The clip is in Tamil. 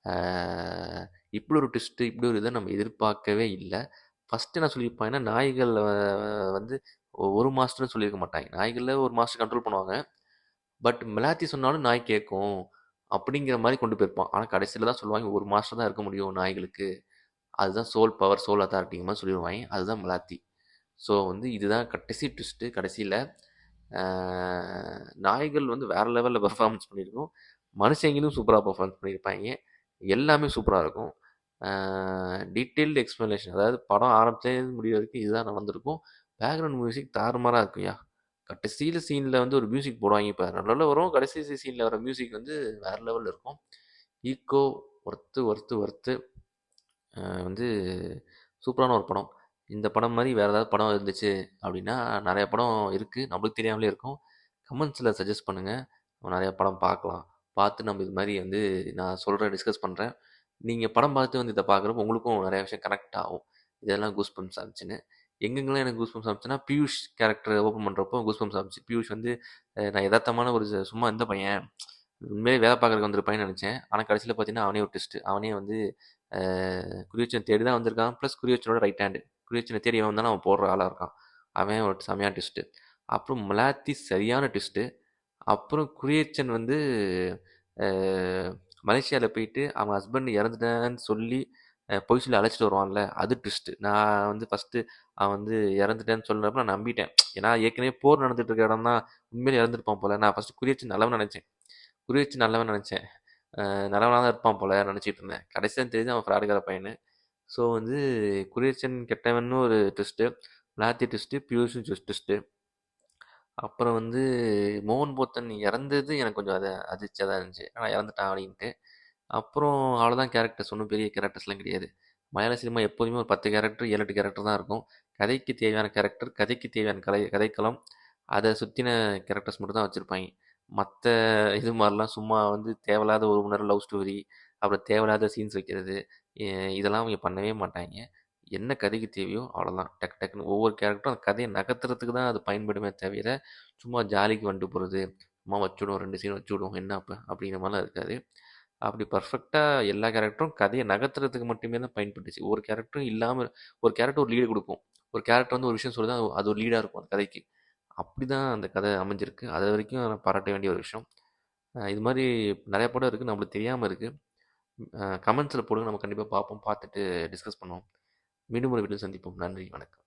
ஆ இப்படி ஒரு ட்விஸ்ட்டு, இப்படி ஒரு இத நம்ம எதிர்பார்க்கவே இல்ல. ஃபர்ஸ்ட்டு என்ன சொல்லியிருப்பாங்கன்னா, நாய்கள் வந்து 1 மாஸ்டர்ன்னு சொல்லியிருக்க மாட்டாய்ங்க. நாய்கள்ல ஒரு மாஸ்டர் கண்ட்ரோல் பண்ணுவாங்க. பட் மெலாத்தி சொன்னாலும் நாய் கேட்கும். அப்படிங்கிற மாரி கொண்டு போயிருப்பான். ஆனா கடைசில தான் சொல்லுவாங்க, 1 மாஸ்டர் தான் இருக்க முடியும் நாய்களுக்கு. அதுதான் சோல் பவர், சோல் அத்தாரிட்டிங்கிற மாரி சொல்லிருவாய்ங்க. அதுதான் மெலாத்தி. ஸோ வந்து இதுதான் கடைசி ட்விஸ்ட்டு. கடைசில ஆ நாய்கள் வந்து வேற லெவல்ல பெர்ஃபார்மன்ஸ் பண்ணியிருக்கும். மனுஷங்களும் சூப்பரா பெர்ஃபார்மன்ஸ் பண்ணியிருப்பாய்ங்க. எல்லாமே சூப்பரா இருக்கும். ஆ டீட்டெயில்டு எக்ஸ்ப்ளனேஷன் அதாவது படம் ஆரம்பத்துலேருந்து முடியிற வரைக்கும் இதுதான் நடந்திருக்கும். பேக்ரவுண்ட் மியூசிக் தாறுமாறா இருக்கும்யா. கடைசியில சீன்ல வந்து ஒரு மியூசிக் போடுவாய்ங்க பாரு. நடுவுல வரும். கடைசி சீன்ல வர மியூசிக் வந்து வேற லெவல்ல இருக்கும். Eco worth, worth, worth. வந்து சூப்பரான ஒரு படம். இந்த படம் மாரி வேற ஏதாவது படம் இருந்துச்சு அப்படின்னா, நெறைய படம் இருக்கு. நம்மளுக்கு தெரியாமலே இருக்கும். கமெண்ட்ஸ்ல சஜெஸ்ட் பண்ணுங்க. நம்ம நெறைய படம் பார்க்கலாம். பார்த்து நம்ம இது மாரி வந்து நான் சொல்றேன், டிஸ்கஸ் பண்றேன். நீங்க படம் பார்த்து வந்து இத பார்க்குறப்போ உங்களுக்கும் நெறைய விஷயம் கனெக்ட் ஆகும். இதெல்லாம் கூஸ் பம்ப்ஸ் ஆச்சுன்னு. எங்கெங்கலாம் எனக்கு கூஸ் பம்ப்ஸ் ஆச்சுன்னா, பியூஷ் கேரக்டர் ஓப்பன் பண்றப்போ கூஸ் பம்ப்ஸ் ஆச்சு. பியூஷ் வந்து நான் எதார்த்தமான ஒரு சும்மா இந்த பையன். உண்மையிலேயே வேலை பார்க்கறதுக்கு வந்திருப்பான்னு நெனச்சேன். ஆனா கடைசில பார்த்தீங்கன்னா, அவனே ஒரு ட்விஸ்ட். அவனே வந்து அ குரியச்சன தேடி தான் வந்திருக்கான். ப்ளஸ் குரியச்சனோட ரைட் ஹேண்ட். குரியச்சன தேடி எவன் வந்தாலும் அவன் போடுற ஆளா இருக்கான். அவன் ஒரு செமையான ட்விஸ்ட்டு. அப்புறம் மலாத்தி சரியான ட்விஸ்ட்டு. அப்புறம் குரியச்சன் வந்து அ மலேசியால போயிட்டு அவன் ஹஸ்பண்ட் இறந்துட்டான்னு சொல்லி பொய் சொல்லி அழைச்சிட்டு வருவான்ல, அது ட்விஸ்ட்டு. நான் வந்து ஃபர்ஸ்ட்டு அவன் வந்து இறந்துட்டான்னு சொன்னப்ப நான் நம்பிட்டேன். ஏன்னா ஏற்கனவே போர் நடந்துட்டு இருக்க இடம் தான் உண்மையிலே இறந்துருப்பான் போல. நான் ஃபர்ஸ்ட்டு குரியச்சன் நல்லவன்னு நெனச்சேன். குரியச்சன் நல்லவன்னு நெனச்சேன். நல்லவனா தான் இருப்பான் போல நெனச்சிட்டு இருந்தேன். கடைசியா தான் தெரியுது அவன் ஃப்ராடுக்கார பையன்னு. ஸோ வந்து குரியச்சன் கெட்டவன்னு ஒரு ட்விஸ்ட்டு. பிளாத்தி ட்விஸ்ட்டு, பியூஷும் ட்விஸ்ட்டு. அப்புறம் வந்து மோகன் பௌத்தன் இறந்தது எனக்கு கொஞ்சம் அதிர்ச்சியா தான் இருந்துச்சு. ஆனா இறந்துட்டான் அப்படின்ட்டு. அப்புறம் அவ்வளோதான் கேரக்டர்ஸ். ஒண்ணும் பெரிய கேரக்டர்ஸ்லாம் கிடையாது. மலையாள சினிமா எப்போதுமே ஒரு 10 கேரக்டர், 7, 8 கேரக்டர் தான் இருக்கும். கதைக்கு தேவையான கேரக்டர், கதைக்கு தேவையான கதைக்களம், அத சுத்தின கேரக்டர்ஸ் மட்டும் தான் வச்சிருப்பாய்ங்க. மத்த இது மாரிலாம் சும்மா வந்து தேவையில்லாத 1 மணி நேரம் லவ் ஸ்டோரி, அப்புறம் தேவையில்லாத சீன்ஸ் வைக்கிறது, எ இதெல்லாம் அவைங்க பண்ணவே மாட்டாய்ங்க. என்ன கதைக்கு தேவையோ அவ்வளோதான். டக்கு டக்குன்னு ஒவ்வொரு கேரக்டரும் அந்த கதைய நகர்த்துறதுக்கு தான் அது பயன்படுமே தவிர, சும்மா ஜாலிக்கு வந்துட்டு போறது, சும்மா வச்சுடுவோம் 2 சீன் வச்சுடுவோம் என்ன அப்ப? அப்படிங்கிற மாரிலாம் இருக்காது. அப்படி பெர்ஃபெக்ட்டா எல்லா கேரக்டரும் கதைய நகர்த்துறதுக்கு மட்டுமே தான் பயன்பட்டுச்சு. ஒரு கேரக்டரும் இல்லாம ஒரு கேரக்டர் ஒரு லீடு குடுக்கும். ஒரு கேரக்டர் வந்து ஒரு விஷயம் சொல்லுது. அது ஒரு லீடா இருக்கும் அந்த கதைக்கு. அப்படிதான் அந்த கதை அமைஞ்சிருக்கு. அது வரைக்கும் நான் பாராட்ட வேண்டிய ஒரு விஷயம். இது மாரி நெறைய படம் இருக்கு. நம்மளுக்கு தெரியாம இருக்கு. கமெண்ட்ஸ்ல போடுங்க. நம்ம கண்டிப்பா பார்ப்போம். பார்த்துட்டு டிஸ்கஸ் பண்ணுவோம். மீண்டும் ஒரு வீடியோல சந்திப்போம். நன்றி. வணக்கம்.